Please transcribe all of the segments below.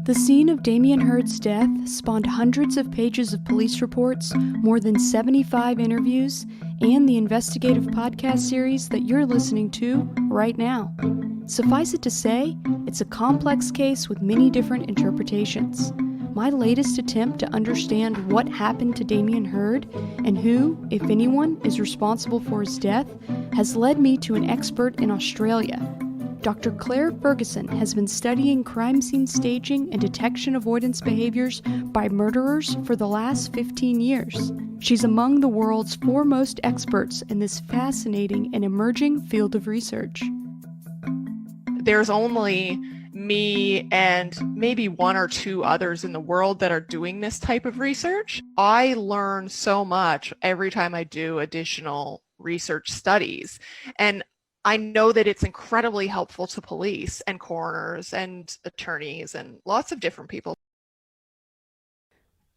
The scene of Dammion Hurd's death spawned hundreds of pages of police reports, more than 75 interviews, and the investigative podcast series that you're listening to right now. Suffice it to say, it's a complex case with many different interpretations. My latest attempt to understand what happened to Dammion Hurd and who, if anyone, is responsible for his death has led me to an expert in Australia. Dr. Claire Ferguson has been studying crime scene staging and detection avoidance behaviors by murderers for the last 15 years. She's among the world's foremost experts in this fascinating and emerging field of research. There's only me and maybe one or two others in the world that are doing this type of research. I learn so much every time I do additional research studies. And I know that it's incredibly helpful to police and coroners and attorneys and lots of different people.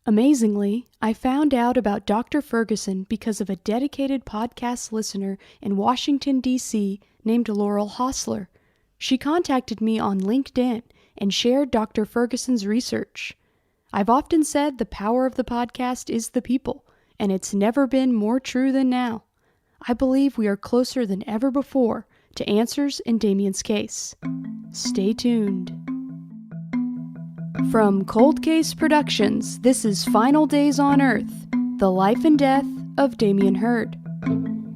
Amazingly, I found out about Dr. Ferguson because of a dedicated podcast listener in Washington, D.C. named Laurel Hostler. She contacted me on LinkedIn and shared Dr. Ferguson's research. I've often said the power of the podcast is the people, and it's never been more true than now. I believe we are closer than ever before to answers in Dammion's case. Stay tuned. From Cold Case Productions, this is Final Days on Earth, The Life and Death of Dammion Hurd.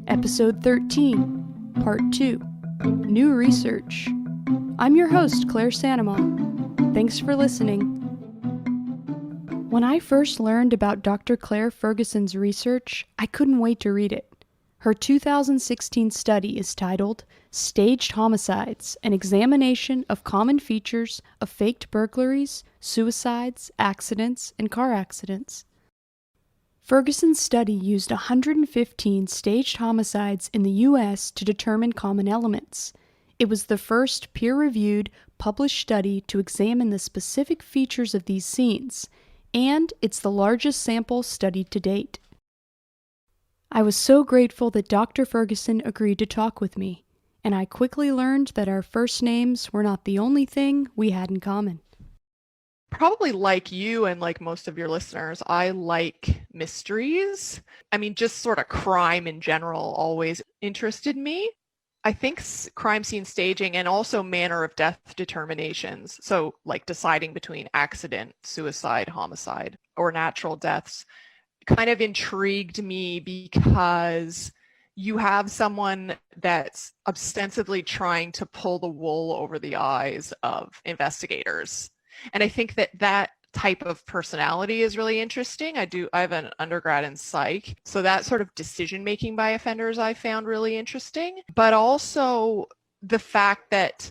Episode 13, Part 2, New Research. I'm your host, Claire Sanamon. Thanks for listening. When I first learned about Dr. Claire Ferguson's research, I couldn't wait to read it. Her 2016 study is titled Staged Homicides, an examination of common features of faked burglaries, suicides, accidents, and car accidents. Ferguson's study used 115 staged homicides in the U.S. to determine common elements. It was the first peer-reviewed, published study to examine the specific features of these scenes, and it's the largest sample studied to date. I was so grateful that Dr. Ferguson agreed to talk with me, and I quickly learned that our first names were not the only thing we had in common. Probably like you and like most of your listeners, I like mysteries. I mean, just sort of crime in general always interested me. I think crime scene staging and also manner of death determinations, so like deciding between accident, suicide, homicide, or natural deaths, kind of intrigued me because you have someone that's ostensibly trying to pull the wool over the eyes of investigators. And I think that that type of personality is really interesting. I have an undergrad in psych, so that sort of decision making by offenders I found really interesting, but also the fact that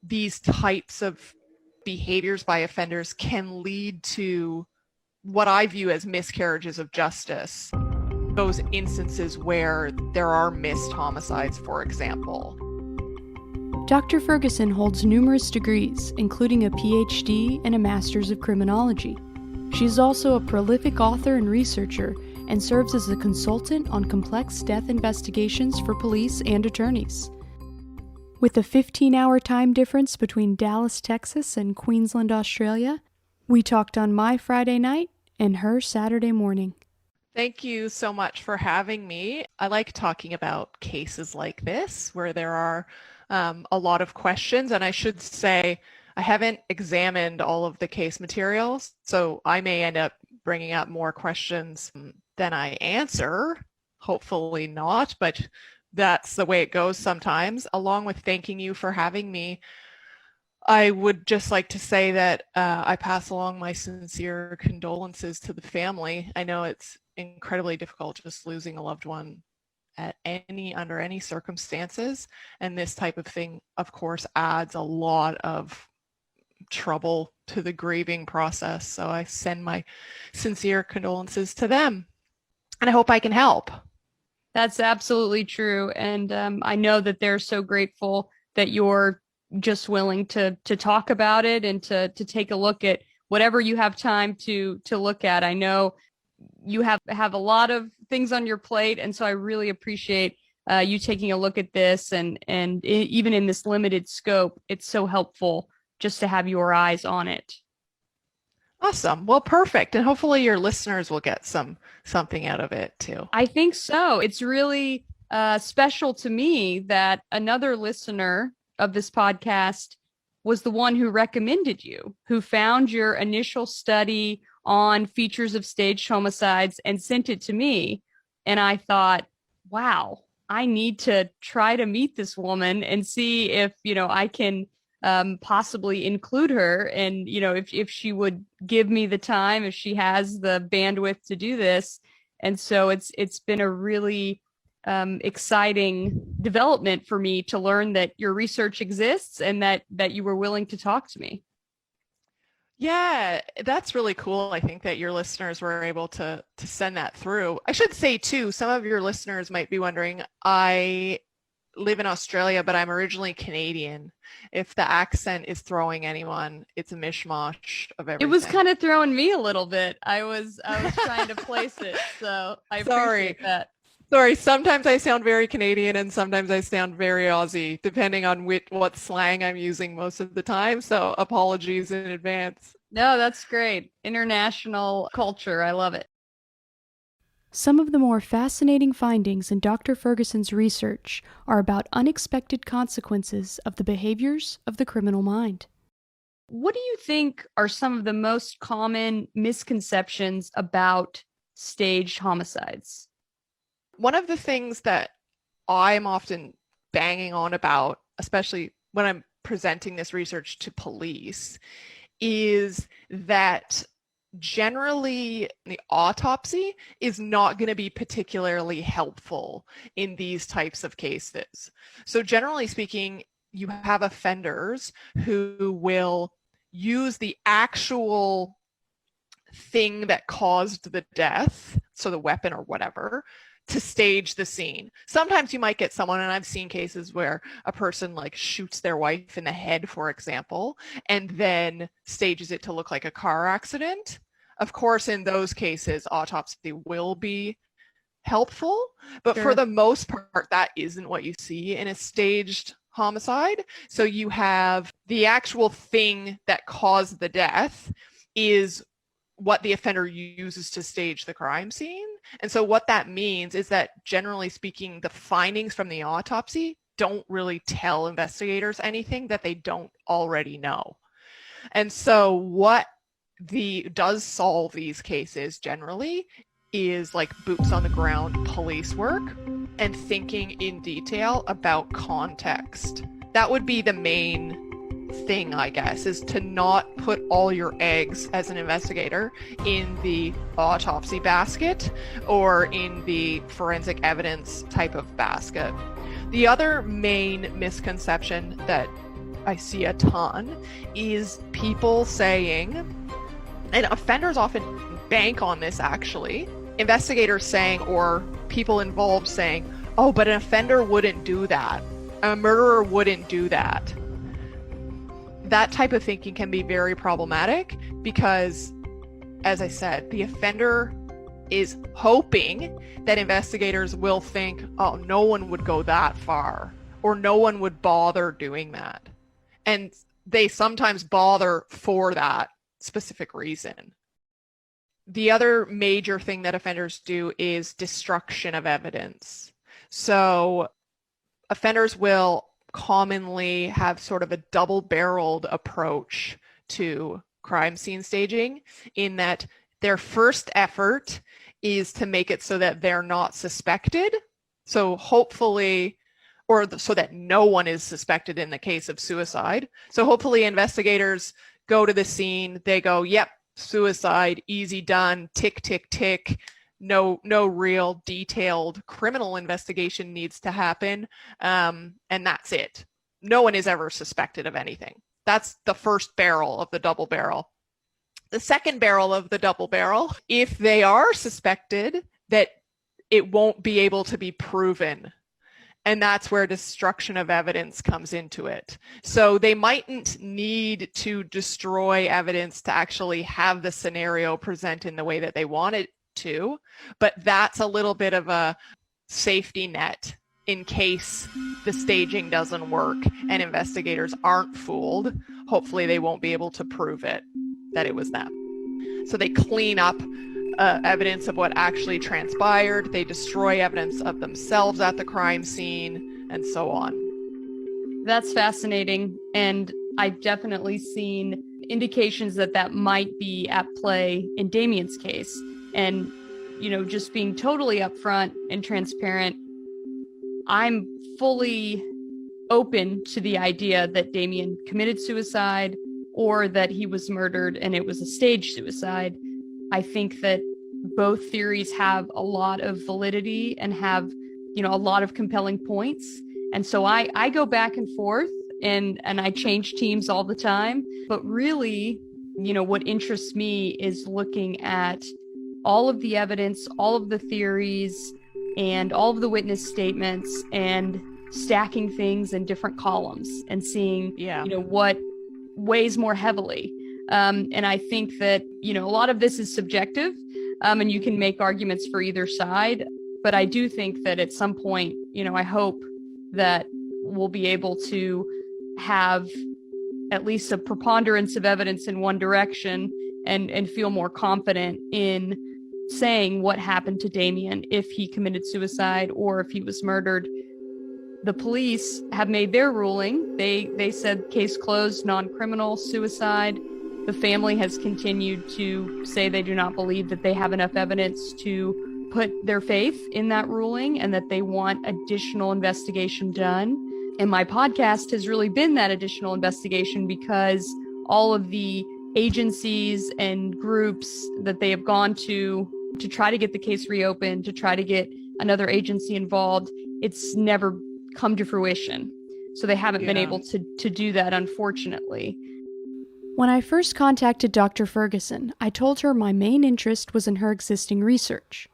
these types of behaviors by offenders can lead to what I view as miscarriages of justice, those instances where there are missed homicides, for example. Dr. Ferguson holds numerous degrees, including a PhD and a Master's of Criminology. She is also a prolific author and researcher and serves as a consultant on complex death investigations for police and attorneys. With a 15-hour time difference between Dallas, Texas and Queensland, Australia, we talked on my Friday night and her Saturday morning. Thank you so much for having me. I like talking about cases like this where there are a lot of questions, and I should say I haven't examined all of the case materials, so I may end up bringing up more questions than I answer. Hopefully not, but that's the way it goes sometimes. Along with thanking you for having me, I would just like to say that I pass along my sincere condolences to the family. I know it's incredibly difficult just losing a loved one under any circumstances, and this type of thing, of course, adds a lot of trouble to the grieving process. So I send my sincere condolences to them, and I hope I can help. That's absolutely true, and I know that they're so grateful that you're just willing to talk about it and to take a look at whatever you have time to look at. I know you have a lot of things on your plate, and so I really appreciate you taking a look at this, and even in this limited scope, it's so helpful just to have your eyes on it. Awesome. Well, perfect. And hopefully your listeners will get something out of it too. I think so. It's really special to me that another listener of this podcast was the one who recommended you, who found your initial study on features of staged homicides and sent it to me. And I thought, wow, I need to try to meet this woman and see if, I can possibly include her. And, if she would give me the time, if she has the bandwidth to do this. And so it's been a really exciting development for me to learn that your research exists and that you were willing to talk to me. Yeah, that's really cool. I think that your listeners were able to send that through. I should say too, some of your listeners might be wondering, I live in Australia, but I'm originally Canadian. If the accent is throwing anyone, it's a mishmash of everything. It was kind of throwing me a little bit. I was trying to place it, so I appreciate that. Sorry, sometimes I sound very Canadian and sometimes I sound very Aussie, depending on what slang I'm using most of the time. So apologies in advance. No, that's great. International culture. I love it. Some of the more fascinating findings in Dr. Ferguson's research are about unexpected consequences of the behaviors of the criminal mind. What do you think are some of the most common misconceptions about staged homicides? One of the things that I'm often banging on about, especially when I'm presenting this research to police, is that generally the autopsy is not going to be particularly helpful in these types of cases. So generally speaking, you have offenders who will use the actual thing that caused the death, so the weapon or whatever, to stage the scene. Sometimes you might get someone, and I've seen cases where a person like shoots their wife in the head, for example, and then stages it to look like a car accident. Of course, in those cases, autopsy will be helpful, but for the most part, that isn't what you see in a staged homicide. So you have the actual thing that caused the death is what the offender uses to stage the crime scene. And so what that means is that, generally speaking, the findings from the autopsy don't really tell investigators anything that they don't already know. And so what does solve these cases generally is like boots on the ground police work and thinking in detail about context. That would be the main thing, I guess, is to not put all your eggs as an investigator in the autopsy basket or in the forensic evidence type of basket. The other main misconception that I see a ton is people saying, and offenders often bank on this actually, investigators saying, or people involved saying, oh, but an offender wouldn't do that. A murderer wouldn't do that. That type of thinking can be very problematic because, as I said, the offender is hoping that investigators will think, oh, no one would go that far, or no one would bother doing that. And they sometimes bother for that specific reason. The other major thing that offenders do is destruction of evidence. So offenders will commonly have sort of a double-barreled approach to crime scene staging, in that their first effort is to make it so that they're not suspected. So hopefully, or so that no one is suspected in the case of suicide. So hopefully investigators go to the scene, they go, yep, suicide, easy done, tick, tick, tick. No real detailed criminal investigation needs to happen. And that's it. No one is ever suspected of anything. That's the first barrel of the double barrel. The second barrel of the double barrel, if they are suspected, that it won't be able to be proven. And that's where destruction of evidence comes into it. So they mightn't need to destroy evidence to actually have the scenario present in the way that they want it to, but that's a little bit of a safety net in case the staging doesn't work and investigators aren't fooled. Hopefully they won't be able to prove it, that it was them. So they clean up evidence of what actually transpired. They destroy evidence of themselves at the crime scene, and so on. That's fascinating. And I've definitely seen indications that that might be at play in Dammion's case. And, just being totally upfront and transparent, I'm fully open to the idea that Dammion committed suicide or that he was murdered and it was a staged suicide. I think that both theories have a lot of validity and have, a lot of compelling points. And so I go back and forth and I change teams all the time. But really, what interests me is looking at all of the evidence, all of the theories, and all of the witness statements and stacking things in different columns and seeing, what weighs more heavily. And I think that, a lot of this is subjective, and you can make arguments for either side. But I do think that at some point, I hope that we'll be able to have at least a preponderance of evidence in one direction and feel more confident in saying what happened to Dammion, if he committed suicide or if he was murdered. The police have made their ruling. They said case closed, non-criminal, suicide. The family has continued to say they do not believe that they have enough evidence to put their faith in that ruling and that they want additional investigation done. And my podcast has really been that additional investigation because all of the agencies and groups that they have gone to try to get the case reopened, to try to get another agency involved, it's never come to fruition. So they haven't been able to do that, unfortunately. When I first contacted Dr. Ferguson, I told her my main interest was in her existing research.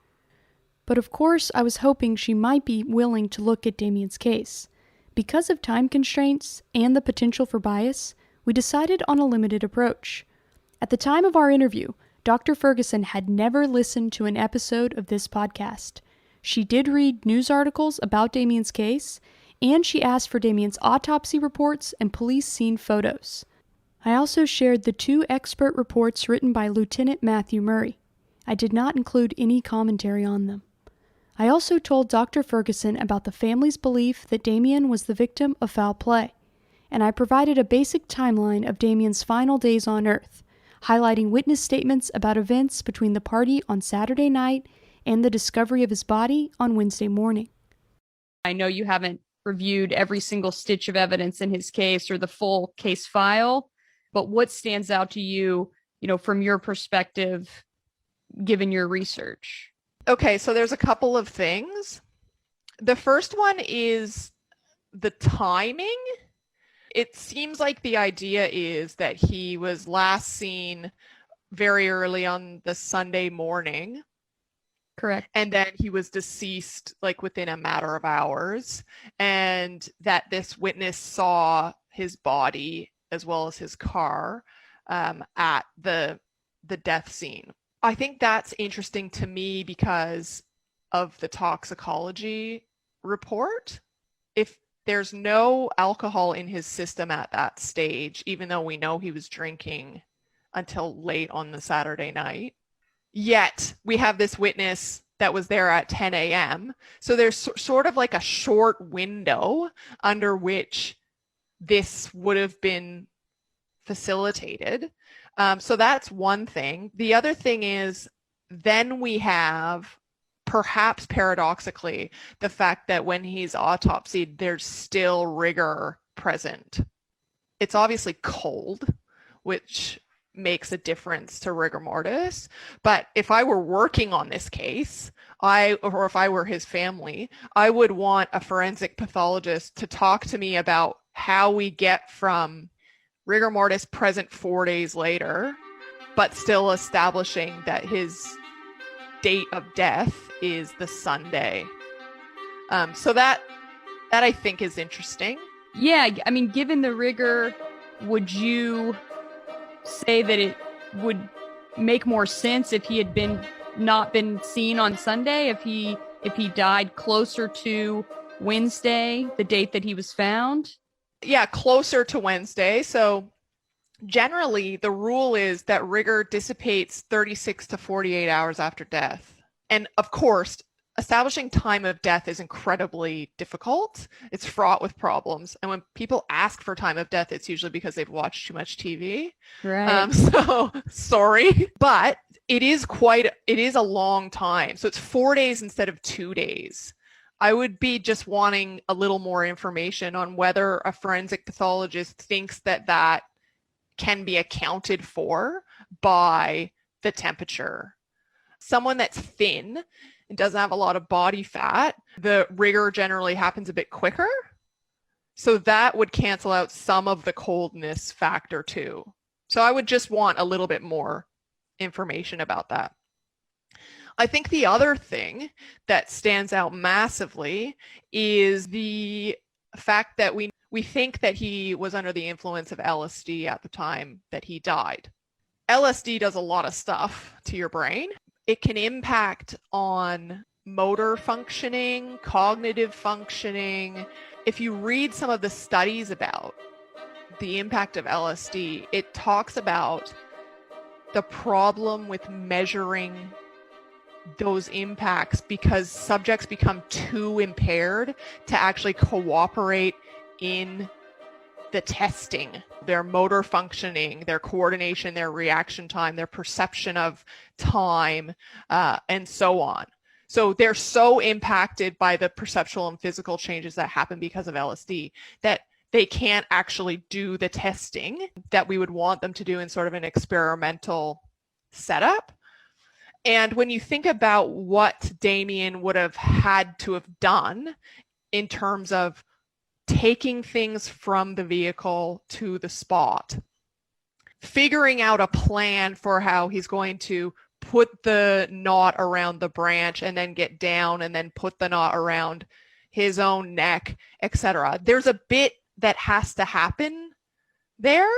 But of course, I was hoping she might be willing to look at Dammion's case. Because of time constraints and the potential for bias, we decided on a limited approach. At the time of our interview, Dr. Ferguson had never listened to an episode of this podcast. She did read news articles about Dammion's case, and she asked for Dammion's autopsy reports and police scene photos. I also shared the 2 expert reports written by Lieutenant Matthew Murray. I did not include any commentary on them. I also told Dr. Ferguson about the family's belief that Dammion was the victim of foul play, and I provided a basic timeline of Dammion's final days on Earth, highlighting witness statements about events between the party on Saturday night and the discovery of his body on Wednesday morning. I know you haven't reviewed every single stitch of evidence in his case or the full case file, but what stands out to you, from your perspective, given your research? Okay, so there's a couple of things. The first one is the timing. It seems like the idea is that he was last seen very early on the Sunday morning. Correct. And then he was deceased like within a matter of hours, and that this witness saw his body as well as his car at the death scene. I think that's interesting to me because of the toxicology report. If there's no alcohol in his system at that stage, even though we know he was drinking until late on the Saturday night, yet we have this witness that was there at 10 a.m. So there's sort of like a short window under which this would have been facilitated. So that's one thing. The other thing is then we have, perhaps paradoxically, the fact that when he's autopsied, there's still rigor present. It's obviously cold, which makes a difference to rigor mortis. But if I were working on this case, or if I were his family, I would want a forensic pathologist to talk to me about how we get from rigor mortis present 4 days later, but still establishing that his date of death is the Sunday. So that I think is interesting. Yeah, I mean, given the rigor, would you say that it would make more sense if he had not been seen on Sunday, if he died closer to Wednesday, the date that he was found? Yeah, closer to Wednesday. So Generally, the rule is that rigor dissipates 36 to 48 hours after death. And of course, establishing time of death is incredibly difficult. It's fraught with problems. And when people ask for time of death, it's usually because they've watched too much TV. Right. So sorry, but it is a long time. So it's 4 days instead of 2 days. I would be just wanting a little more information on whether a forensic pathologist thinks that that can be accounted for by the temperature. Someone that's thin and doesn't have a lot of body fat, the rigor generally happens a bit quicker. So that would cancel out some of the coldness factor too. So I would just want a little bit more information about that. I think the other thing that stands out massively is the fact that we think that he was under the influence of LSD at the time that he died. LSD does a lot of stuff to your brain. It can impact on motor functioning, cognitive functioning. If you read some of the studies about the impact of LSD, it talks about the problem with measuring those impacts because subjects become too impaired to actually cooperate in the testing. Their motor functioning, their coordination, their reaction time, their perception of time, and so on. So they're so impacted by the perceptual and physical changes that happen because of LSD that they can't actually do the testing that we would want them to do in sort of an experimental setup. And when you think about what Dammion would have had to have done in terms of taking things from the vehicle to the spot, figuring out a plan for how he's going to put the knot around the branch and then get down and then put the knot around his own neck, etc. There's a bit that has to happen there.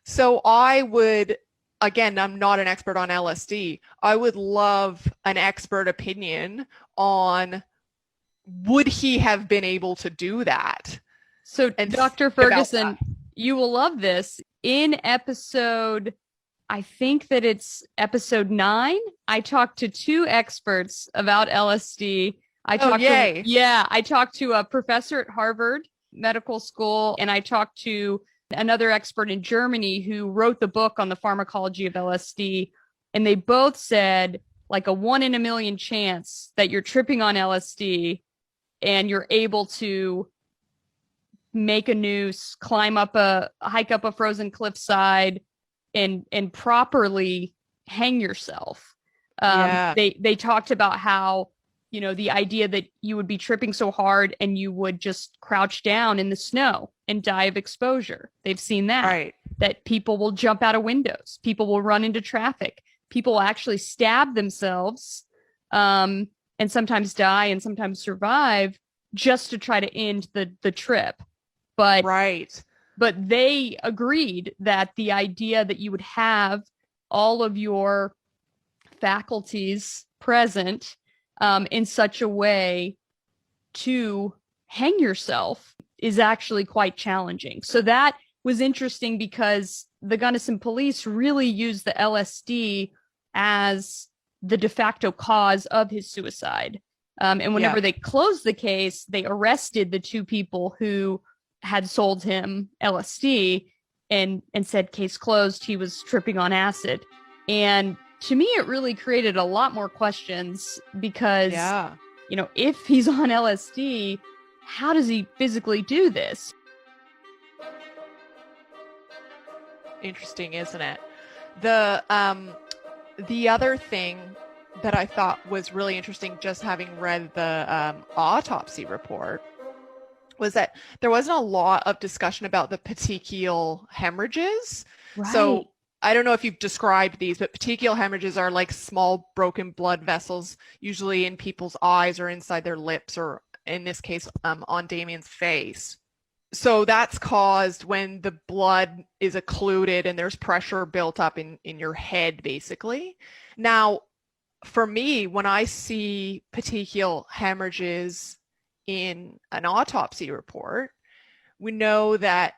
So I would, again, I'm not an expert on LSD. I would love an expert opinion on would he have been able to do that? So, Dr. Ferguson, you will love this. In episode, I think that it's episode 9, I talked to 2 experts about LSD. I talked to a professor at Harvard Medical School, and I talked to another expert in Germany who wrote the book on the pharmacology of LSD. And they both said like a 1 in a million chance that you're tripping on LSD and you're able to make a noose, hike up a frozen cliffside, and properly hang yourself. They talked about how, you know, the idea that you would be tripping so hard and you would just crouch down in the snow and die of exposure. They've seen that. Right. That people will jump out of windows. People will run into traffic. People will actually stab themselves, and sometimes die and sometimes survive just to try to end the trip. But they agreed that the idea that you would have all of your faculties present in such a way to hang yourself is actually quite challenging. So that was interesting because the Gunnison police really used the LSD as the de facto cause of his suicide. And whenever they closed the case, they arrested the 2 people who had sold him LSD and said case closed. He was tripping on acid. And to me, it really created a lot more questions because, you know, if he's on LSD, how does he physically do this? Interesting, isn't it? The other thing that I thought was really interesting, just having read the autopsy report, was that there wasn't a lot of discussion about the petechial hemorrhages. Right. So I don't know if you've described these, but petechial hemorrhages are like small broken blood vessels, usually in people's eyes or inside their lips, or in this case, on Dammion's face. So that's caused when the blood is occluded and there's pressure built up in your head, basically. Now, for me, when I see petechial hemorrhages in an autopsy report, we know that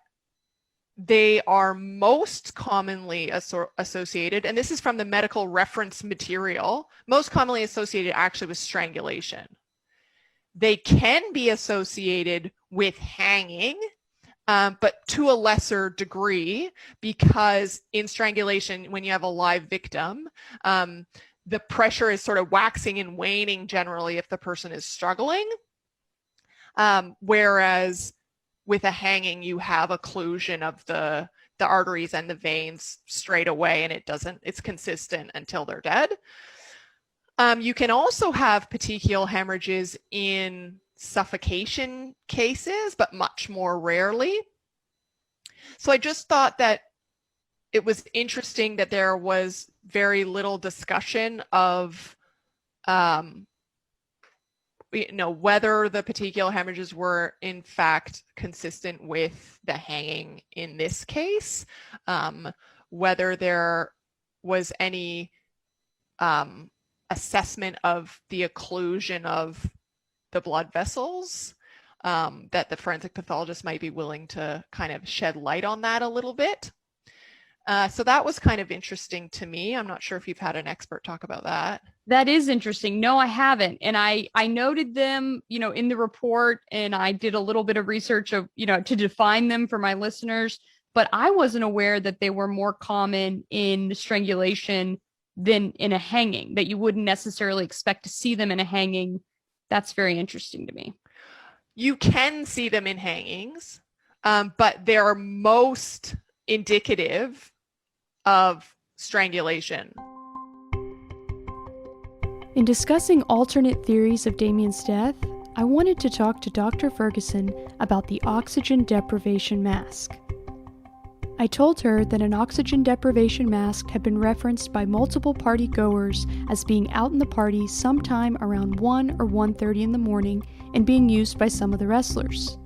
They are most commonly associated, and this is from the medical reference material, most commonly associated actually with strangulation. They can be associated with hanging, but to a lesser degree, because in strangulation, when you have a live victim, the pressure is sort of waxing and waning generally if the person is struggling. Whereas with a hanging, you have occlusion of the arteries and the veins straight away, and it's consistent until they're dead. You can also have petechial hemorrhages in suffocation cases, but much more rarely. So I just thought that it was interesting that there was very little discussion of whether the petechial hemorrhages were in fact consistent with the hanging in this case, whether there was any assessment of the occlusion of the blood vessels, that the forensic pathologist might be willing to kind of shed light on that a little bit. So that was kind of interesting to me. I'm not sure if you've had an expert talk about that. That is interesting. No, I haven't. And I noted them, in the report, and I did a little bit of research of, to define them for my listeners, but I wasn't aware that they were more common in strangulation than in a hanging, that you wouldn't necessarily expect to see them in a hanging. That's very interesting to me. You can see them in hangings, but they're most indicative of strangulation. In discussing alternate theories of Dammion's death, I wanted to talk to Dr. Ferguson about the oxygen deprivation mask. I told her that an oxygen deprivation mask had been referenced by multiple party goers as being out in the party sometime around 1 or 1:30 in the morning and being used by some of the wrestlers.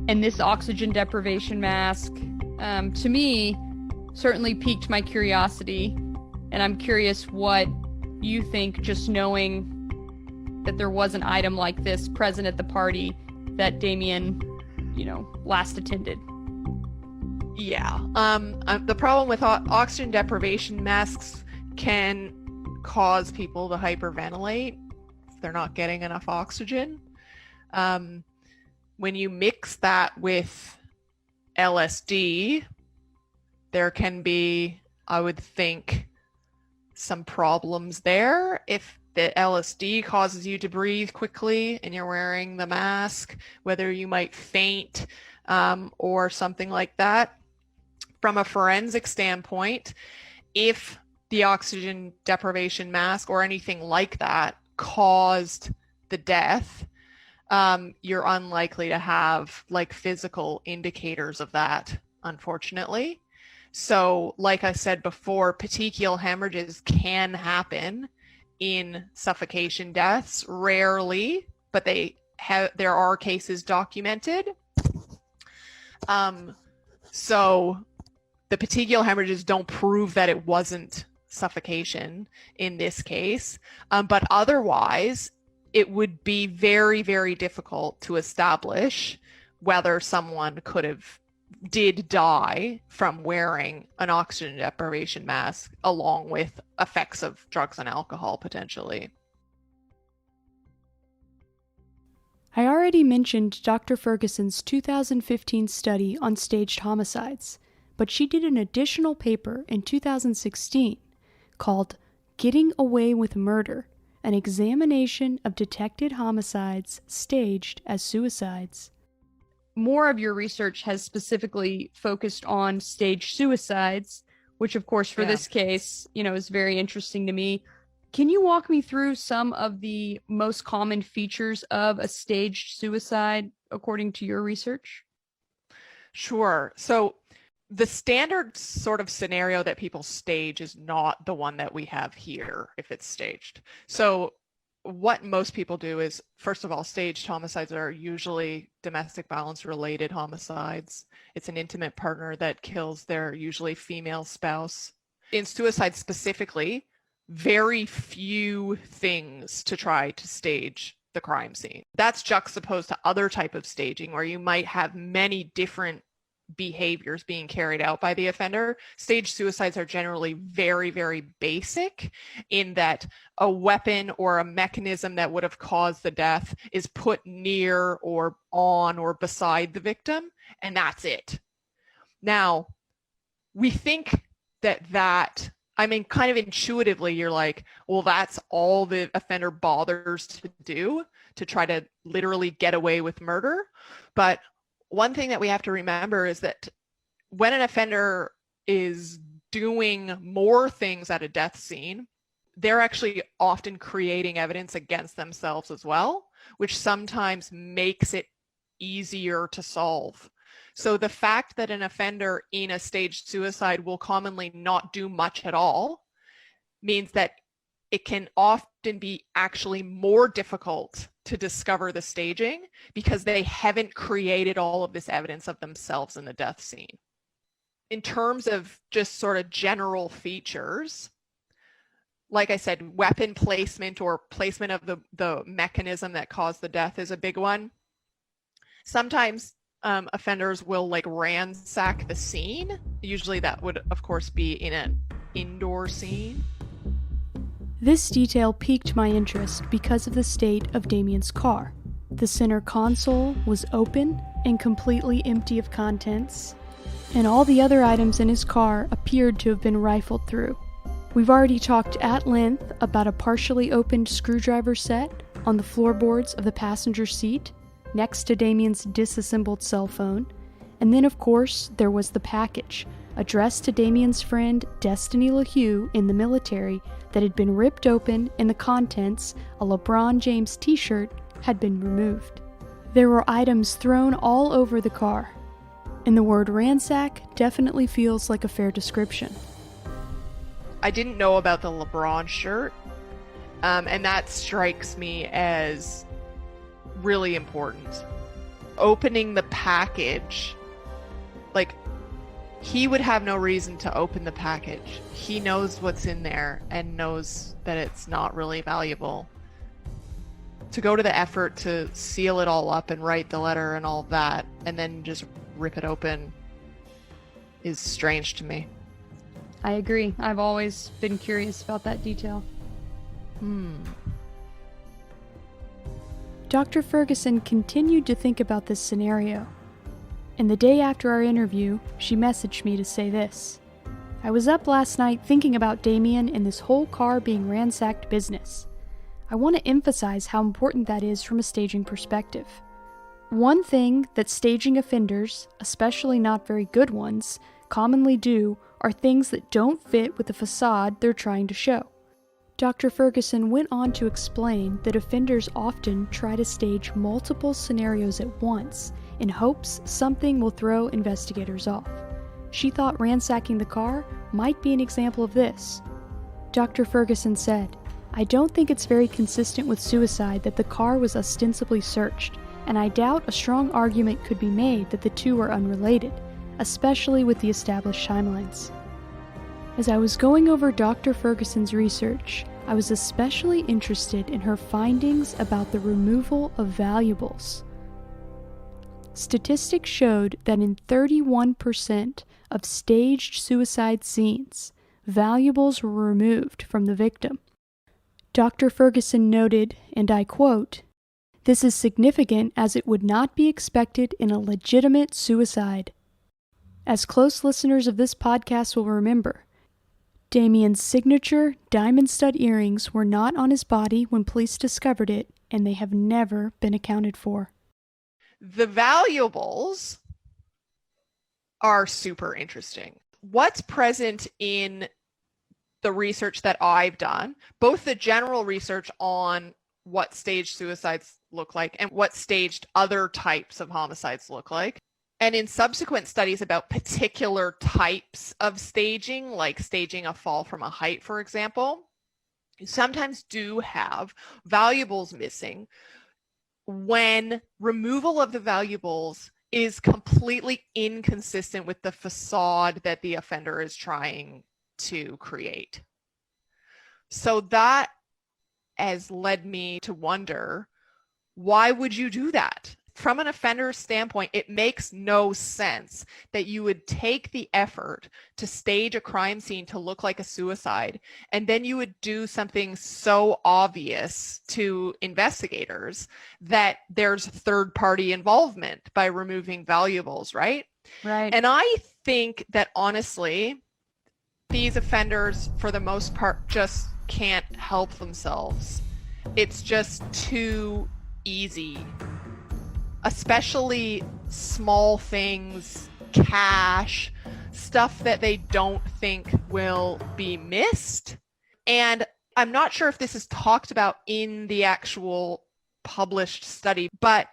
And this oxygen deprivation mask, to me, certainly piqued my curiosity. And I'm curious what you think, just knowing that there was an item like this present at the party that Dammion, last attended. Yeah. The problem with oxygen deprivation masks can cause people to hyperventilate if they're not getting enough oxygen. When you mix that with LSD, there can be, I would think, some problems there. If the LSD causes you to breathe quickly and you're wearing the mask, whether you might faint or something like that. From a forensic standpoint, if the oxygen deprivation mask or anything like that caused the death, you're unlikely to have physical indicators of that, unfortunately. So like I said before, petechial hemorrhages can happen in suffocation deaths, rarely, but there are cases documented. So the petechial hemorrhages don't prove that it wasn't suffocation in this case, but otherwise it would be very, very difficult to establish whether someone did die from wearing an oxygen deprivation mask along with effects of drugs and alcohol potentially. I already mentioned Dr. Ferguson's 2015 study on staged homicides, but she did an additional paper in 2016 called Getting Away with Murder, an examination of detected homicides staged as suicides. More of your research has specifically focused on staged suicides, which of course for this case, is very interesting to me. Can you walk me through some of the most common features of a staged suicide according to your research? Sure. So the standard sort of scenario that people stage is not the one that we have here if it's staged. So what most people do is, first of all, staged homicides are usually domestic violence related homicides. It's an intimate partner that kills their usually female spouse. In suicide specifically, very few things to try to stage the crime scene. That's juxtaposed to other type of staging where you might have many different behaviors being carried out by the offender. Staged suicides are generally very, very basic in that a weapon or a mechanism that would have caused the death is put near or on or beside the victim, and that's it. Now, we think that I mean, kind of intuitively, you're like, well, that's all the offender bothers to do to try to literally get away with murder. But one thing that we have to remember is that when an offender is doing more things at a death scene, they're actually often creating evidence against themselves as well, which sometimes makes it easier to solve. So the fact that an offender in a staged suicide will commonly not do much at all means that it can often be actually more difficult to discover the staging because they haven't created all of this evidence of themselves in the death scene. In terms of just sort of general features, like I said, weapon placement or placement of the mechanism that caused the death is a big one. Sometimes offenders will like ransack the scene. Usually that would, of course, be in an indoor scene. This detail piqued my interest because of the state of Dammion's car. The center console was open and completely empty of contents, and all the other items in his car appeared to have been rifled through. We've already talked at length about a partially opened screwdriver set on the floorboards of the passenger seat, next to Dammion's disassembled cell phone, and then of course there was the package, addressed to Dammion's friend Destiny LaHue in the military, that had been ripped open and the contents, a LeBron James t-shirt, had been removed. There were items thrown all over the car, and the word ransack definitely feels like a fair description. I didn't know about the LeBron shirt, and that strikes me as really important. Opening the package, like, he would have no reason to open the package. He knows what's in there and knows that it's not really valuable. To go to the effort to seal it all up and write the letter and all that, and then just rip it open, is strange to me. I agree. I've always been curious about that detail. Dr. Ferguson continued to think about this scenario. And the day after our interview, she messaged me to say this: I was up last night thinking about Dammion and this whole car being ransacked business. I want to emphasize how important that is from a staging perspective. One thing that staging offenders, especially not very good ones, commonly do are things that don't fit with the facade they're trying to show. Dr. Ferguson went on to explain that offenders often try to stage multiple scenarios at once in hopes something will throw investigators off. She thought ransacking the car might be an example of this. Dr. Ferguson said, I don't think it's very consistent with suicide that the car was ostensibly searched, and I doubt a strong argument could be made that the two are unrelated, especially with the established timelines. As I was going over Dr. Ferguson's research, I was especially interested in her findings about the removal of valuables. Statistics showed that in 31% of staged suicide scenes, valuables were removed from the victim. Dr. Ferguson noted, and I quote, "This is significant as it would not be expected in a legitimate suicide." As close listeners of this podcast will remember, Dammion's signature diamond stud earrings were not on his body when police discovered it, and they have never been accounted for. The valuables are super interesting. What's present in the research that I've done, both the general research on what staged suicides look like and what staged other types of homicides look like, and in subsequent studies about particular types of staging, like staging a fall from a height, for example, you sometimes do have valuables missing when removal of the valuables is completely inconsistent with the facade that the offender is trying to create. So that has led me to wonder, Why would you do that? From an offender's standpoint, it makes no sense that you would take the effort to stage a crime scene to look like a suicide, and then you would do something so obvious to investigators that there's third-party involvement by removing valuables, right? Right. And I think that honestly, these offenders, for the most part, just can't help themselves. It's just too easy. Especially small things, cash, stuff that they don't think will be missed. And I'm not sure if this is talked about in the actual published study, but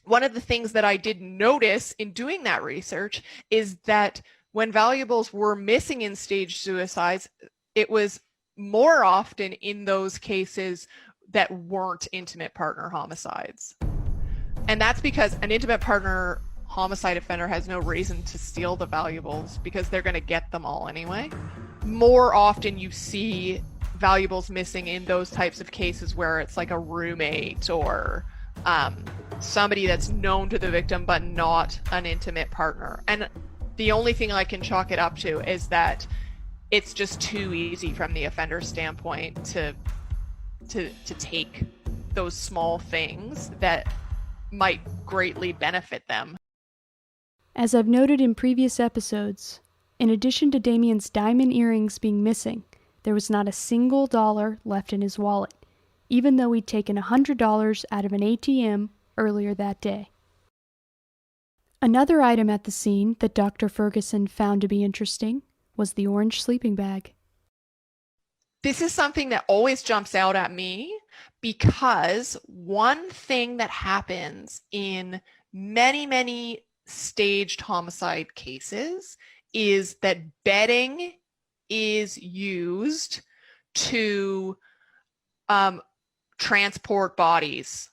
one of the things that I did notice in doing that research is that when valuables were missing in staged suicides, it was more often in those cases that weren't intimate partner homicides. And that's because an intimate partner homicide offender has no reason to steal the valuables because they're going to get them all anyway. More often you see valuables missing in those types of cases where it's like a roommate or somebody that's known to the victim but not an intimate partner. And the only thing I can chalk it up to is that it's just too easy from the offender standpoint to take those small things that might greatly benefit them. As I've noted in previous episodes, in addition to Dammion's diamond earrings being missing, there was not a single dollar left in his wallet, even though he'd taken $100 out of an ATM earlier that day. Another item at the scene that Dr. Ferguson found to be interesting was the orange sleeping bag. This is something that always jumps out at me because one thing that happens in many, many staged homicide cases is that bedding is used to transport bodies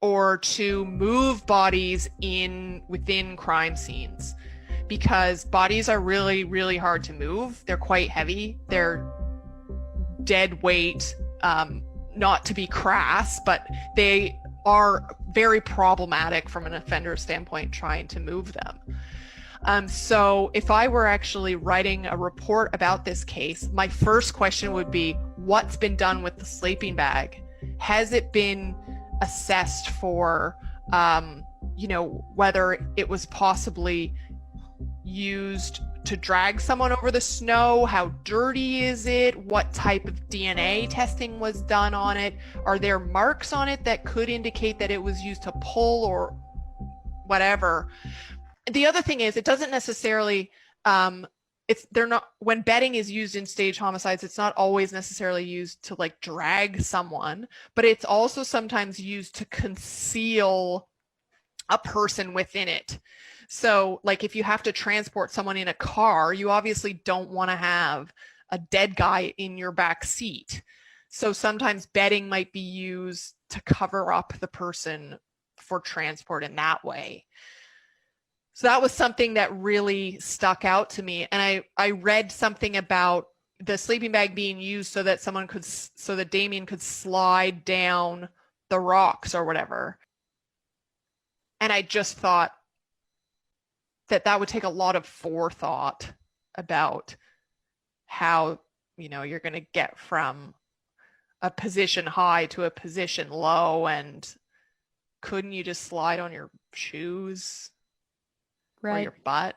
or to move bodies within crime scenes, because bodies are really, really hard to move. They're quite heavy. They're dead weight, not to be crass, but they are very problematic from an offender standpoint trying to move them. So if I were actually writing a report about this case, my first question would be, what's been done with the sleeping bag? Has it been assessed for, whether it was possibly used to drag someone over the snow? How dirty is it? What type of DNA testing was done on it? Are there marks on it that could indicate that it was used to pull or whatever? The other thing is, it doesn't necessarily, when bedding is used in staged homicides, it's not always necessarily used to like drag someone, but it's also sometimes used to conceal a person within it. So like if you have to transport someone in a car, you obviously don't want to have a dead guy in your back seat. So sometimes bedding might be used to cover up the person for transport in that way. So that was something that really stuck out to me. And I read something about the sleeping bag being used so that Dammion could slide down the rocks or whatever. And I just thought that would take a lot of forethought about how, you're going to get from a position high to a position low. And couldn't you just slide on your shoes? Right. Or your butt?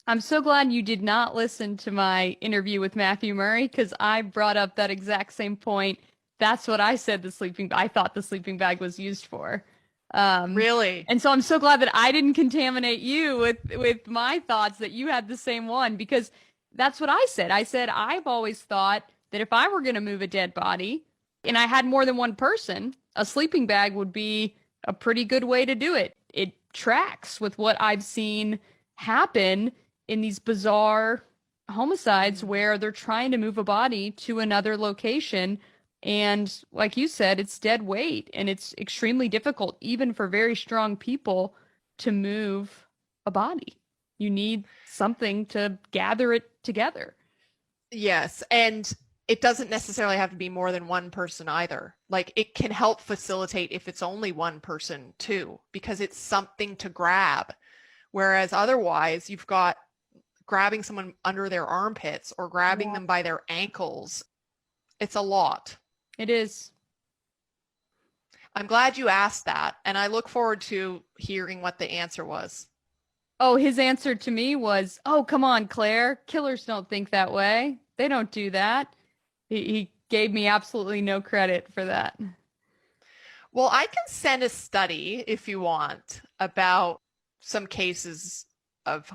I'm so glad you did not listen to my interview with Matthew Murray, because I brought up that exact same point. That's what I said I thought the sleeping bag was used for. Really? And so I'm so glad that I didn't contaminate you with my thoughts, that you had the same one, because that's what I said. I said, I've always thought that if I were going to move a dead body and I had more than one person, a sleeping bag would be a pretty good way to do it. It tracks with what I've seen happen in these bizarre homicides where they're trying to move a body to another location. And like you said, it's dead weight, and it's extremely difficult, even for very strong people, to move a body. You need something to gather it together. Yes. And it doesn't necessarily have to be more than one person either. Like, it can help facilitate if it's only one person too, because it's something to grab. Whereas otherwise you've got grabbing someone under their armpits or grabbing them by their ankles. It's a lot. It is. I'm glad you asked that, and I look forward to hearing what the answer was. Oh, his answer to me was, "Oh, come on, Claire. Killers don't think that way. They don't do that." He gave me absolutely no credit for that. Well, I can send a study if you want about some cases of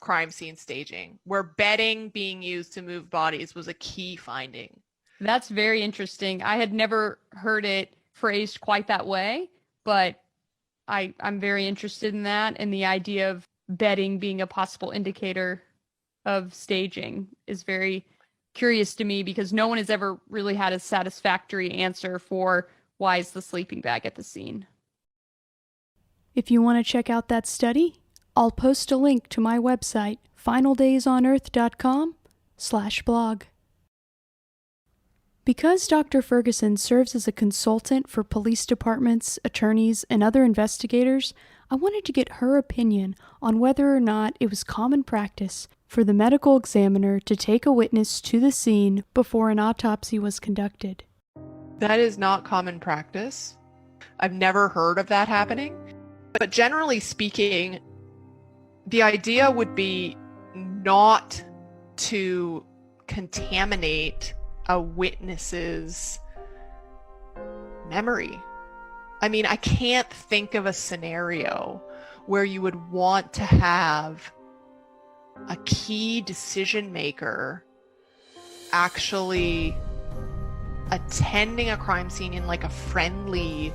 crime scene staging where bedding being used to move bodies was a key finding. That's very interesting. I had never heard it phrased quite that way, but I'm very interested in that, and the idea of bedding being a possible indicator of staging is very curious to me, because no one has ever really had a satisfactory answer for why is the sleeping bag at the scene. If you want to check out that study, I'll post a link to my website, finaldaysonearth.com/blog. Because Dr. Ferguson serves as a consultant for police departments, attorneys, and other investigators, I wanted to get her opinion on whether or not it was common practice for the medical examiner to take a witness to the scene before an autopsy was conducted. That is not common practice. I've never heard of that happening. But generally speaking, the idea would be not to contaminate a witness's memory. I mean, I can't think of a scenario where you would want to have a key decision maker actually attending a crime scene in like a friendly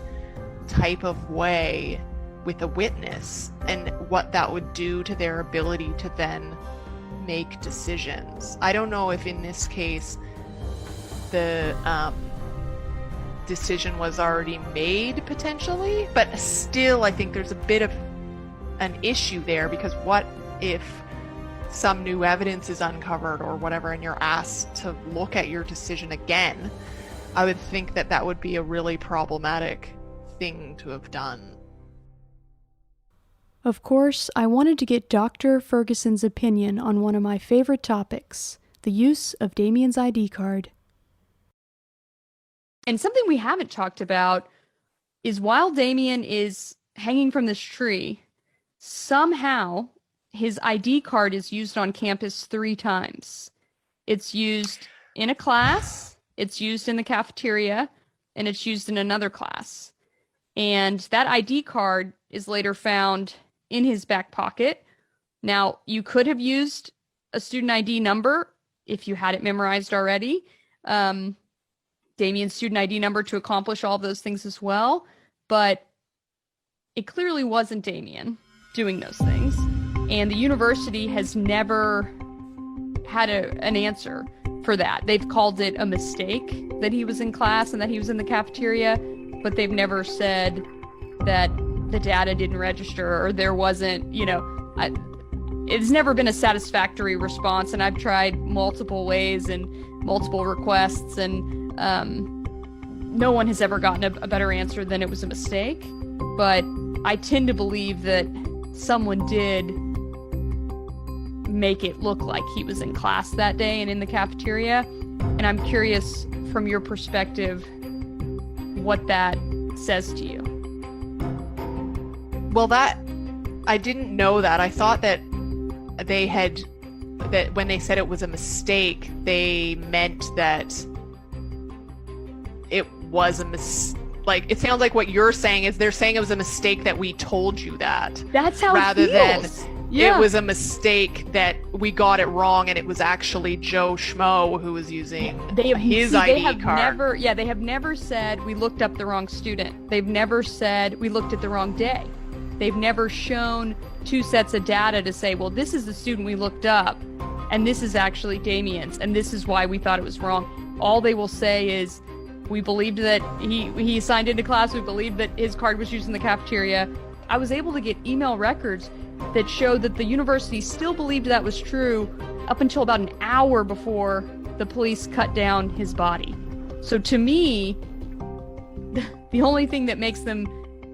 type of way with a witness, and what that would do to their ability to then make decisions. I don't know if in this case the decision was already made potentially, but still I think there's a bit of an issue there, because what if some new evidence is uncovered or whatever and you're asked to look at your decision again? I would think that that would be a really problematic thing to have done. Of course, I wanted to get Dr. Ferguson's opinion on one of my favorite topics, the use of Dammion's ID card. And something we haven't talked about is while Dammion is hanging from this tree, somehow his ID card is used on campus 3 times. It's used in a class, it's used in the cafeteria, and it's used in another class. And that ID card is later found in his back pocket. Now, you could have used a student ID number if you had it memorized already. Dammion's student ID number to accomplish all of those things as well. But it clearly wasn't Dammion doing those things. And the university has never had an answer for that. They've called it a mistake that he was in class and that he was in the cafeteria, but they've never said that the data didn't register or there wasn't, it's never been a satisfactory response. And I've tried multiple ways and multiple requests, and no one has ever gotten a better answer than it was a mistake. But I tend to believe that someone did make it look like he was in class that day and in the cafeteria. And I'm curious, from your perspective, what that says to you. Well, I didn't know that. I thought that that when they said it was a mistake, they meant that it was a mistake. Like, it sounds like what you're saying is they're saying it was a mistake that we told you that. That's how rather it feels. Than yeah. It was a mistake that we got it wrong and it was actually Joe Schmo who was using his ID card. They have never said we looked up the wrong student. They've never said we looked at the wrong day. They've never shown 2 sets of data to say, well, this is the student we looked up and this is actually Dammion's and this is why we thought it was wrong. All they will say is, we believed that he signed into class. We believed that his card was used in the cafeteria. I was able to get email records that showed that the university still believed that was true up until about an hour before the police cut down his body. So to me, the only thing that makes them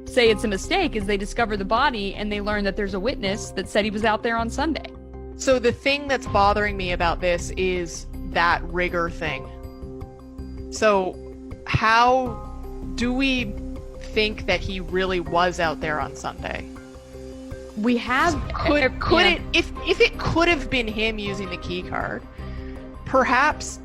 say it's a mistake is they discover the body and they learn that there's a witness that said he was out there on Sunday. So the thing that's bothering me about this is that rigor thing. So how do we think that he really was out there on Sunday? We have if it could have been him using the key card, perhaps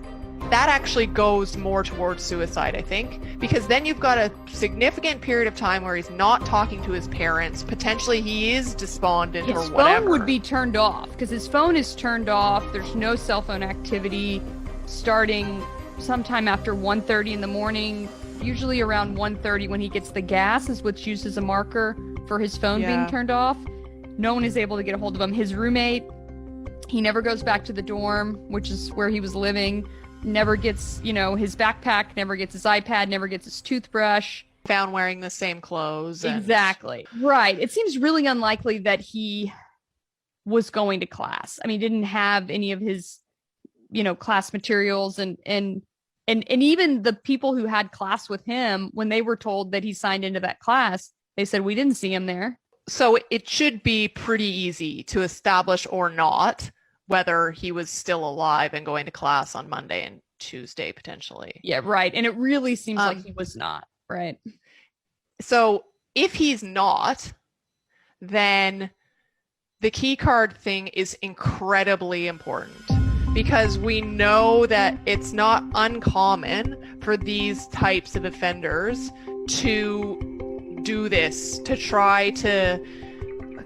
that actually goes more towards suicide, I think, because then you've got a significant period of time where he's not talking to his parents. Potentially he is despondent or whatever. His phone would be turned off because his phone is turned off. There's no cell phone activity starting sometime after 1:30 in the morning, usually around 1:30 when he gets the gas is what's used as a marker for his phone being turned off. No one is able to get a hold of him. His roommate, he never goes back to the dorm, which is where he was living, never gets, his backpack, never gets his iPad, never gets his toothbrush. Found wearing the same clothes. Exactly. Right. It seems really unlikely that he was going to class. I mean, he didn't have any of his, class materials and even the people who had class with him, when they were told that he signed into that class, they said, we didn't see him there. So it should be pretty easy to establish or not whether he was still alive and going to class on Monday and Tuesday, potentially. Yeah, right. And it really seems like he was not, right? So if he's not, then the key card thing is incredibly important, because we know that it's not uncommon for these types of offenders to do this, to try to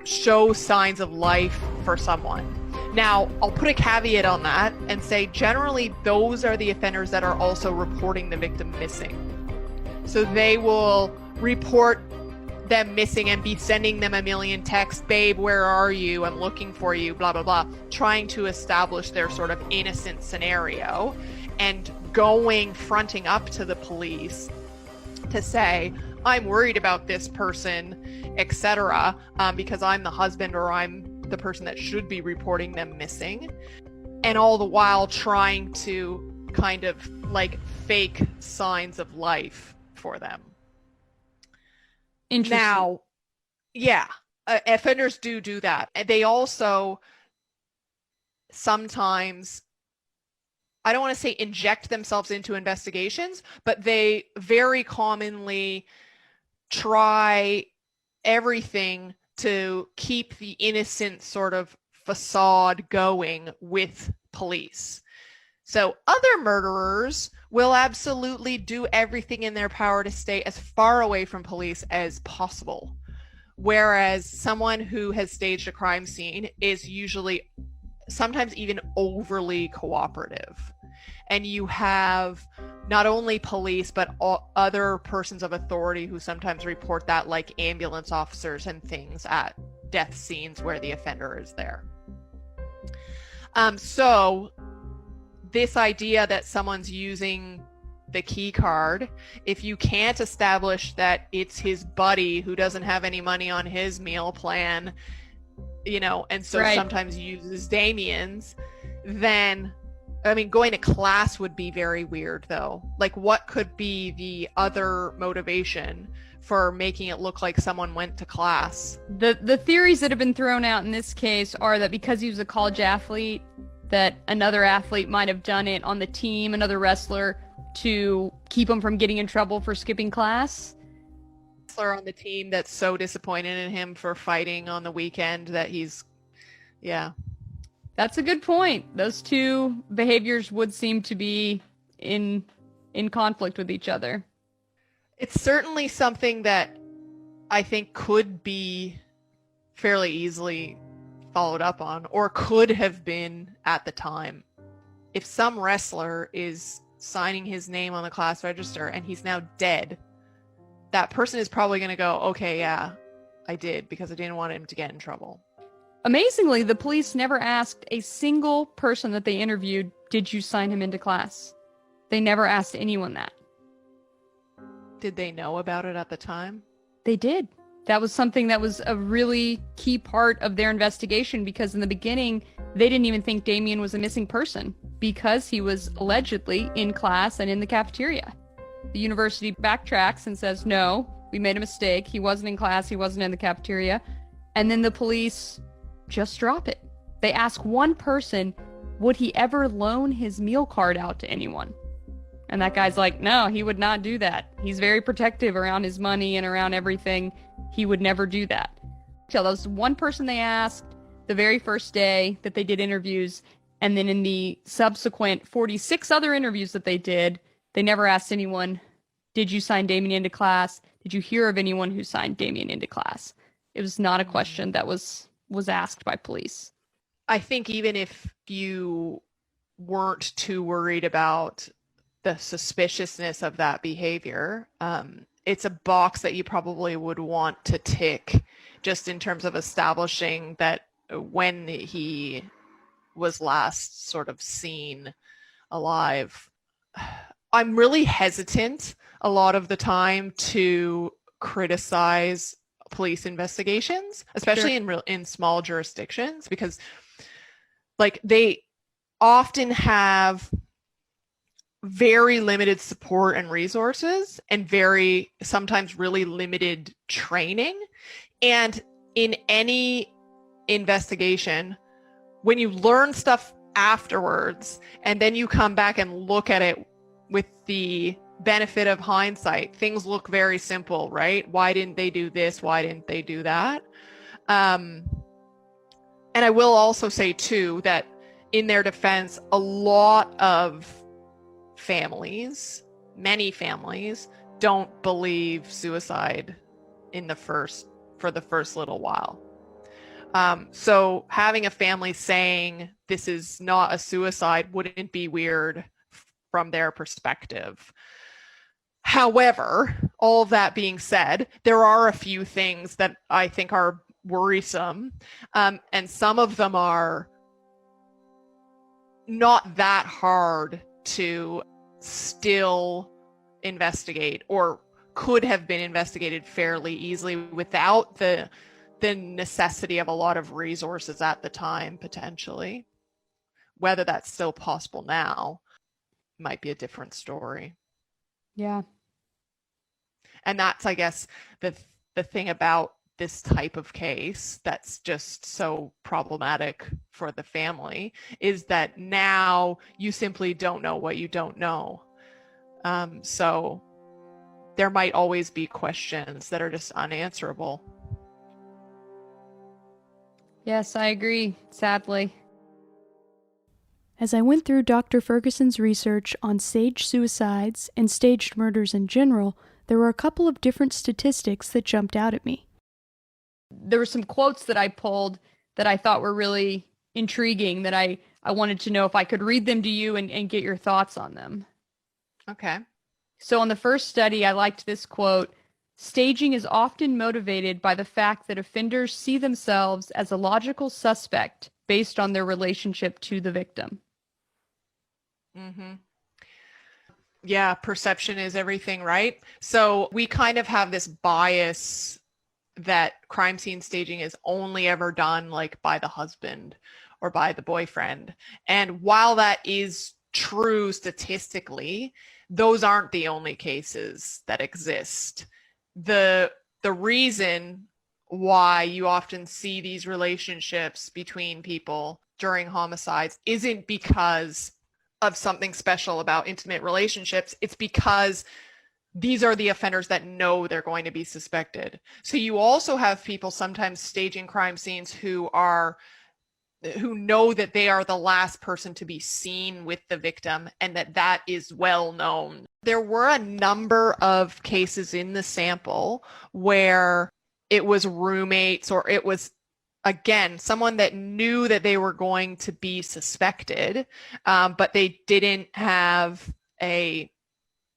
show signs of life for someone. Now, I'll put a caveat on that and say generally those are the offenders that are also reporting the victim missing. So they will report them missing and be sending them a million texts, babe, where are you? I'm looking for you, blah, blah, blah, trying to establish their sort of innocent scenario and fronting up to the police to say, I'm worried about this person, etc., because I'm the husband or I'm the person that should be reporting them missing, and all the while trying to kind of like fake signs of life for them. Interesting. Now, yeah, offenders do that. And they also sometimes, I don't want to say inject themselves into investigations, but they very commonly try everything to keep the innocent sort of facade going with police. So other murderers will absolutely do everything in their power to stay as far away from police as possible. Whereas someone who has staged a crime scene is usually sometimes even overly cooperative. And you have not only police, but other persons of authority who sometimes report that, like ambulance officers and things at death scenes where the offender is there. So this idea that someone's using the key card, if you can't establish that it's his buddy who doesn't have any money on his meal plan, and so sometimes uses Dammion's, then going to class would be very weird, though. Like, what could be the other motivation for making it look like someone went to class? The theories that have been thrown out in this case are that because he was a college athlete, that another athlete might have done it on the team, another wrestler, to keep him from getting in trouble for skipping class. Wrestler on the team that's so disappointed in him for fighting on the weekend that That's a good point. Those two behaviors would seem to be in conflict with each other. It's certainly something that I think could be fairly easily followed up on, or could have been at the time. If some wrestler is signing his name on the class register and he's now dead, that person is probably going to go, okay, yeah, I did, because I didn't want him to get in trouble. Amazingly, the police never asked a single person that they interviewed, did you sign him into class? They never asked anyone that. Did they know about it at the time? They did. That was something that was a really key part of their investigation, because in the beginning, They didn't even think Dammion was a missing person because he was allegedly in class and in the cafeteria. The university backtracks and says, no, we made a mistake. He wasn't in class. He wasn't in the cafeteria. And then the police just drop it. They ask one person, would he ever loan his meal card out to anyone? And that guy's like, no, he would not do that. He's very protective around his money and around everything. He would never do that. So that was one person they asked the very first day that they did interviews. And then in the subsequent 46 other interviews that they did, they never asked anyone, did you sign Dammion into class? Did you hear of anyone who signed Dammion into class? It was not a question that was asked by police. I think even if you weren't too worried about the suspiciousness of that behavior, it's a box that you probably would want to tick just in terms of establishing that when he was last sort of seen alive. I'm really hesitant a lot of the time to criticize police investigations, especially in small jurisdictions, because like they often have very limited support and resources and very sometimes really limited training. And in any investigation, when you learn stuff afterwards and then you come back and look at it with the benefit of hindsight, things look very simple, right? Why didn't they do this? Why didn't they do that? And I will also say too that in their defense, a lot of families, many families, don't believe suicide for the first little while. So having a family saying this is not a suicide wouldn't be weird from their perspective. However, all of that being said, there are a few things that I think are worrisome, and some of them are not that hard to still investigate, or could have been investigated fairly easily without the necessity of a lot of resources at the time, potentially. Whether that's still possible now might be a different story. Yeah. And that's, I guess, the thing about this type of case that's just so problematic for the family, is that now you simply don't know what you don't know. So there might always be questions that are just unanswerable. Yes, I agree, sadly. As I went through Dr. Ferguson's research on staged suicides and staged murders in general, there were a couple of different statistics that jumped out at me. There were some quotes that I pulled that I thought were really intriguing, that I wanted to know if I could read them to you and get your thoughts on them. Okay. So on the first study, I liked this quote: "Staging is often motivated by the fact that offenders see themselves as a logical suspect based on their relationship to the victim." Mm-hmm. Yeah, perception is everything, right? So we kind of have this bias that crime scene staging is only ever done like by the husband or by the boyfriend. And while that is true statistically, those aren't the only cases that exist. The reason why you often see these relationships between people during homicides isn't because of something special about intimate relationships. It's because these are the offenders that know they're going to be suspected. So you also have people sometimes staging crime scenes who know that they are the last person to be seen with the victim, and that is well known. There were a number of cases in the sample where it was roommates, or it was, again, someone that knew that they were going to be suspected, but they didn't have a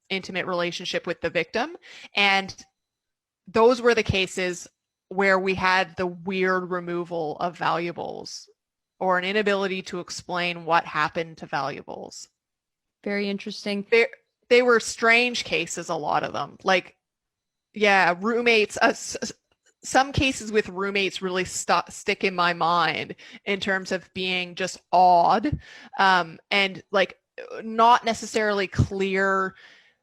intimate relationship with the victim. And those were the cases where we had the weird removal of valuables, or an inability to explain what happened to valuables. Very interesting. They were strange cases, a lot of them. Like, yeah, roommates, some cases with roommates really stick in my mind in terms of being just odd, and like not necessarily clear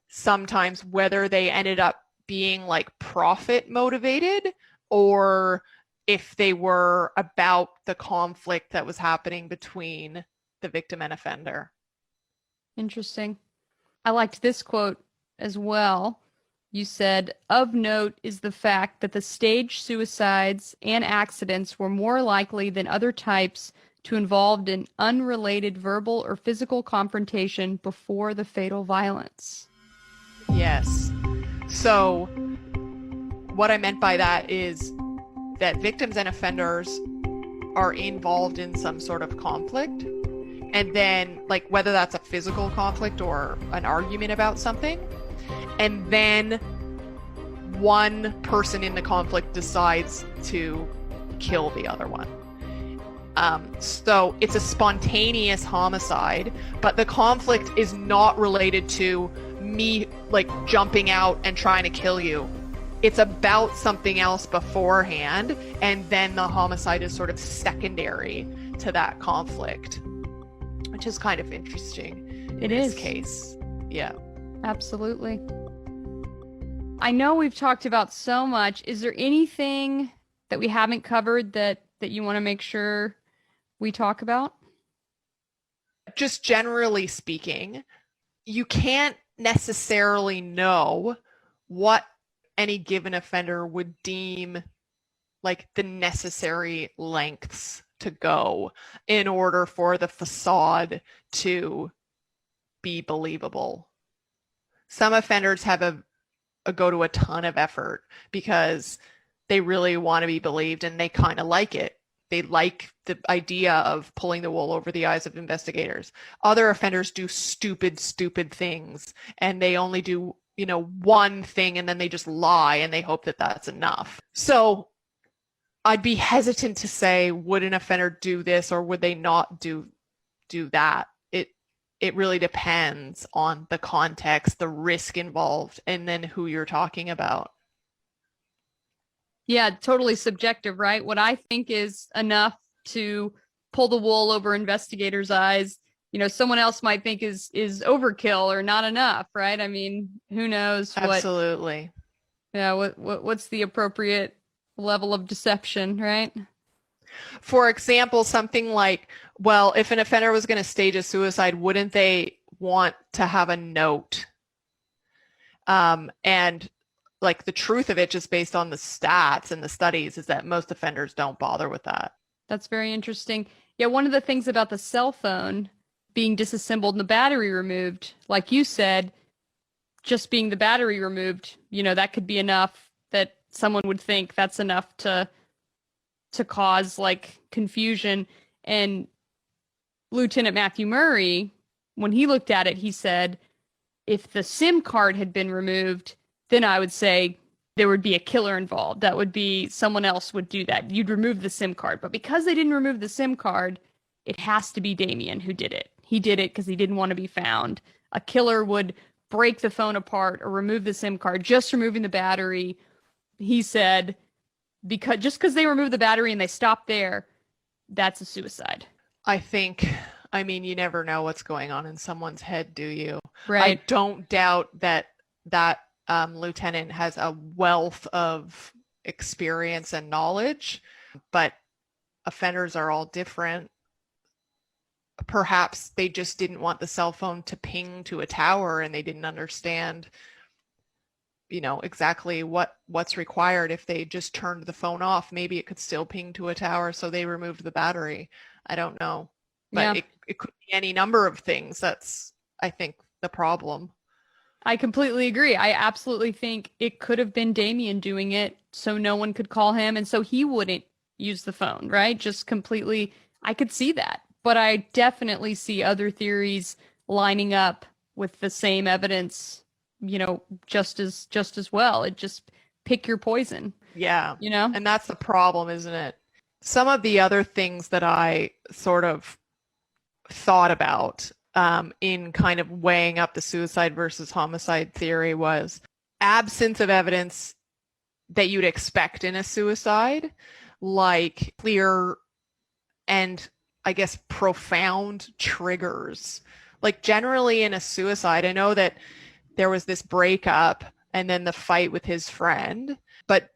sometimes whether they ended up being like profit motivated or if they were about the conflict that was happening between the victim and offender. Interesting. I liked this quote as well. You said, of note is the fact that the staged suicides and accidents were more likely than other types to involve an unrelated verbal or physical confrontation before the fatal violence. Yes. So what I meant by that is that victims and offenders are involved in some sort of conflict. And then, like, whether that's a physical conflict or an argument about something, and then one person in the conflict decides to kill the other one. So it's a spontaneous homicide, but the conflict is not related to me, like, jumping out and trying to kill you. It's about something else beforehand, and then the homicide is sort of secondary to that conflict, which is kind of interesting in this case. Yeah. Absolutely. I know we've talked about so much. Is there anything that we haven't covered that you want to make sure we talk about? Just generally speaking, you can't necessarily know what any given offender would deem like the necessary lengths to go in order for the facade to be believable. Some offenders have go to a ton of effort because they really want to be believed and they kind of like it. They like the idea of pulling the wool over the eyes of investigators. Other offenders do stupid things, and they only do, one thing, and then they just lie and they hope that that's enough. So I'd be hesitant to say, would an offender do this or would they not do that? It really depends on the context, the risk involved, and then who you're talking about. Yeah, totally subjective, right? What I think is enough to pull the wool over investigators' eyes, someone else might think is overkill or not enough, right? I mean, who knows what? Absolutely. Yeah, what's the appropriate level of deception, right? For example, something like, well, if an offender was going to stage a suicide, wouldn't they want to have a note? And like the truth of it, just based on the stats and the studies, is that most offenders don't bother with that. That's very interesting. Yeah, one of the things about the cell phone being disassembled and the battery removed, like you said, just being the battery removed, that could be enough that someone would think that's enough to cause like confusion. And Lieutenant Matthew Murray, when he looked at it, he said, if the SIM card had been removed, then I would say there would be a killer involved. That would be someone else would do that. You'd remove the SIM card. But because they didn't remove the SIM card, it has to be Dammion who did it. He did it because he didn't want to be found. A killer would break the phone apart or remove the SIM card, just removing the battery. He said, because they removed the battery and they stopped there, that's a suicide. I mean, you never know what's going on in someone's head, do you? Right. I don't doubt that lieutenant has a wealth of experience and knowledge, but offenders are all different. Perhaps they just didn't want the cell phone to ping to a tower and they didn't understand exactly what's required. If they just turned the phone off, maybe it could still ping to a tower, so they removed the battery. I don't know. But yeah. It could be any number of things. That's, I think, the problem. I completely agree. I absolutely think it could have been Dammion doing it so no one could call him and so he wouldn't use the phone, right? Just completely, I could see that. But I definitely see other theories lining up with the same evidence, just as well. It just pick your poison. Yeah. And that's the problem, isn't it? Some of the other things that I sort of thought about in kind of weighing up the suicide versus homicide theory was absence of evidence that you'd expect in a suicide, like clear and I guess profound triggers. Like generally in a suicide, I know that there was this breakup and then the fight with his friend, but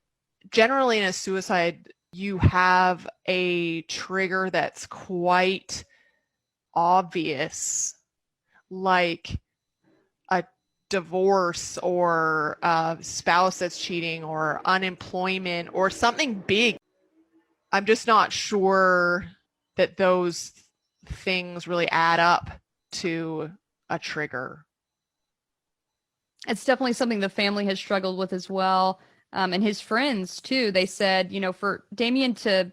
generally in a suicide, you have a trigger that's quite obvious, like a divorce or a spouse that's cheating or unemployment or something big. I'm just not sure that those things really add up to a trigger. It's definitely something the family has struggled with as well. And his friends too. They said, for Dammion to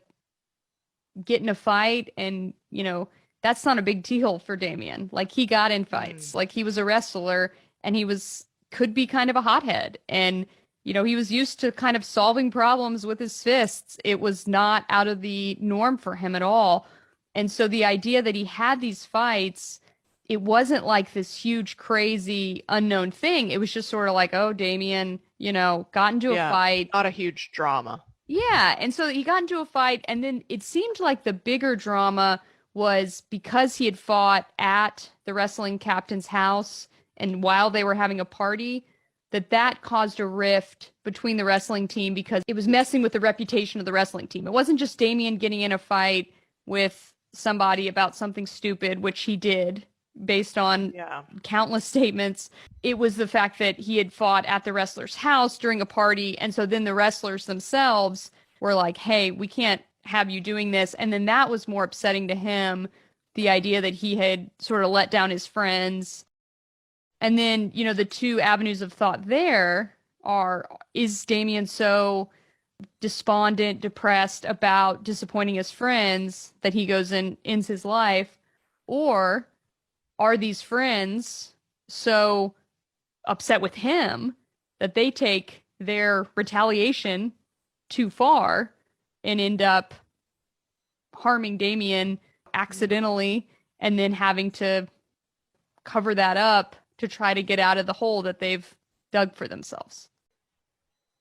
get in a fight and, that's not a big deal for Dammion. Like he got in fights, like he was a wrestler and could be kind of a hothead. And, he was used to kind of solving problems with his fists. It was not out of the norm for him at all. And so the idea that he had these fights, it wasn't like this huge, crazy, unknown thing. It was just sort of like, oh, Dammion, got into a fight. Not a huge drama. Yeah. And so he got into a fight. And then it seemed like the bigger drama was because he had fought at the wrestling captain's house and while they were having a party, that caused a rift between the wrestling team because it was messing with the reputation of the wrestling team. It wasn't just Dammion getting in a fight with somebody about something stupid, which he did based on countless statements. It was the fact that he had fought at the wrestler's house during a party. And so then the wrestlers themselves were like, hey, we can't have you doing this. And then that was more upsetting to him, the idea that he had sort of let down his friends. And then, the two avenues of thought there are, is Dammion so despondent, depressed about disappointing his friends that he goes and ends his life? Or are these friends so upset with him that they take their retaliation too far and end up harming Dammion accidentally and then having to cover that up to try to get out of the hole that they've dug for themselves?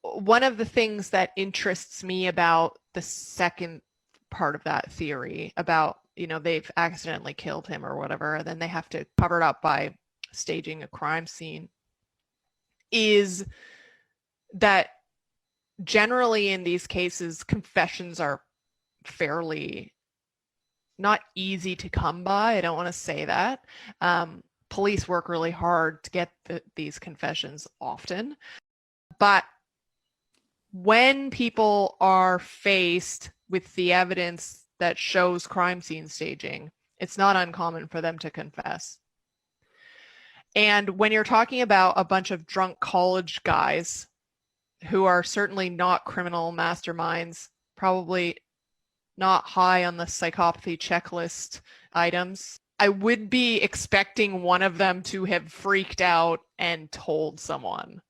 One of the things that interests me about the second part of that theory about, they've accidentally killed him or whatever, and then they have to cover it up by staging a crime scene, is that generally in these cases, confessions are fairly not easy to come by. I don't want to say that. Police work really hard to get these confessions often. But when people are faced with the evidence that shows crime scene staging, it's not uncommon for them to confess. And when you're talking about a bunch of drunk college guys who are certainly not criminal masterminds, probably not high on the psychopathy checklist items, I would be expecting one of them to have freaked out and told someone.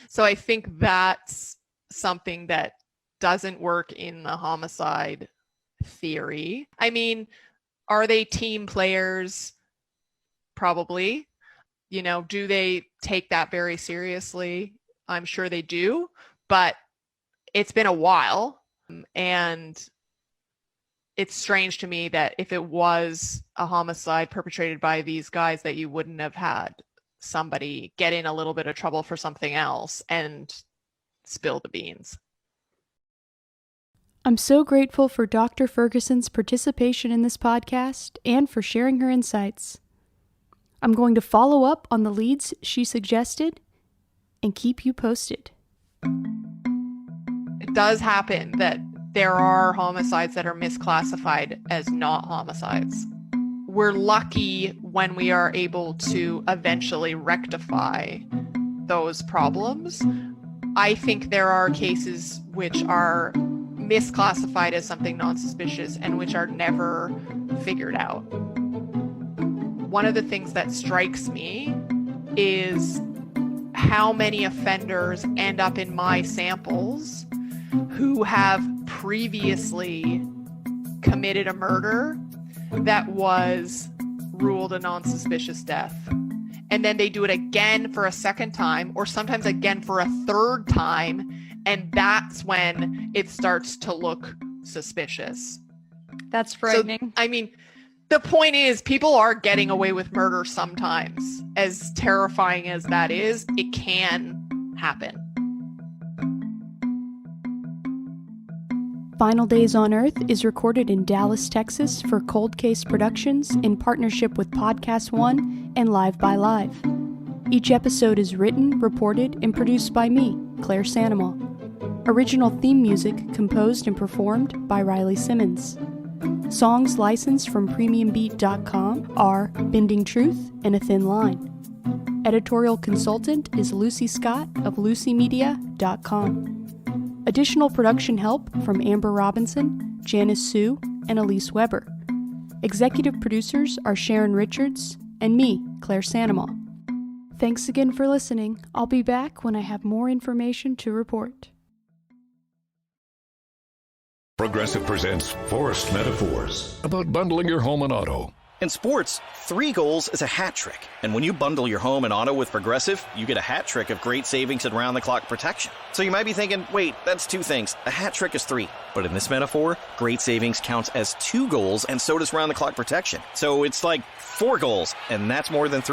So I think that's something that doesn't work in the homicide theory. I mean, are they team players? Probably. Do they take that very seriously? I'm sure they do, but it's been a while, and it's strange to me that if it was a homicide perpetrated by these guys, that you wouldn't have had somebody get in a little bit of trouble for something else and spill the beans. I'm so grateful for Dr. Ferguson's participation in this podcast and for sharing her insights. I'm going to follow up on the leads she suggested and keep you posted. It does happen that there are homicides that are misclassified as not homicides. We're lucky when we are able to eventually rectify those problems. I think there are cases which are misclassified as something non-suspicious and which are never figured out. One of the things that strikes me is how many offenders end up in my samples who have previously committed a murder that was ruled a non-suspicious death. And then they do it again for a second time, or sometimes again for a third time, And that's when it starts to look suspicious. That's frightening. So, I mean, the point is, people are getting away with murder sometimes. As terrifying as that is, it can happen. Final Days on Earth is recorded in Dallas, Texas for Cold Case Productions in partnership with Podcast One and Live by Live. Each episode is written, reported, and produced by me, Claire Sandomal. Original theme music composed and performed by Riley Simmons. Songs licensed from PremiumBeat.com are Bending Truth and A Thin Line. Editorial consultant is Lucy Scott of LucyMedia.com. Additional production help from Amber Robinson, Janice Sue, and Elise Weber. Executive producers are Sharon Richards and me, Claire Sandomal. Thanks again for listening. I'll be back when I have more information to report. Progressive presents Forced Metaphors about bundling your home and auto. In sports, 3 goals is a hat trick. And when you bundle your home and auto with Progressive, you get a hat trick of great savings and round-the-clock protection. So you might be thinking, wait, that's 2 things. A hat trick is 3. But in this metaphor, great savings counts as 2 goals, and so does round-the-clock protection. So it's like 4 goals, and that's more than 3.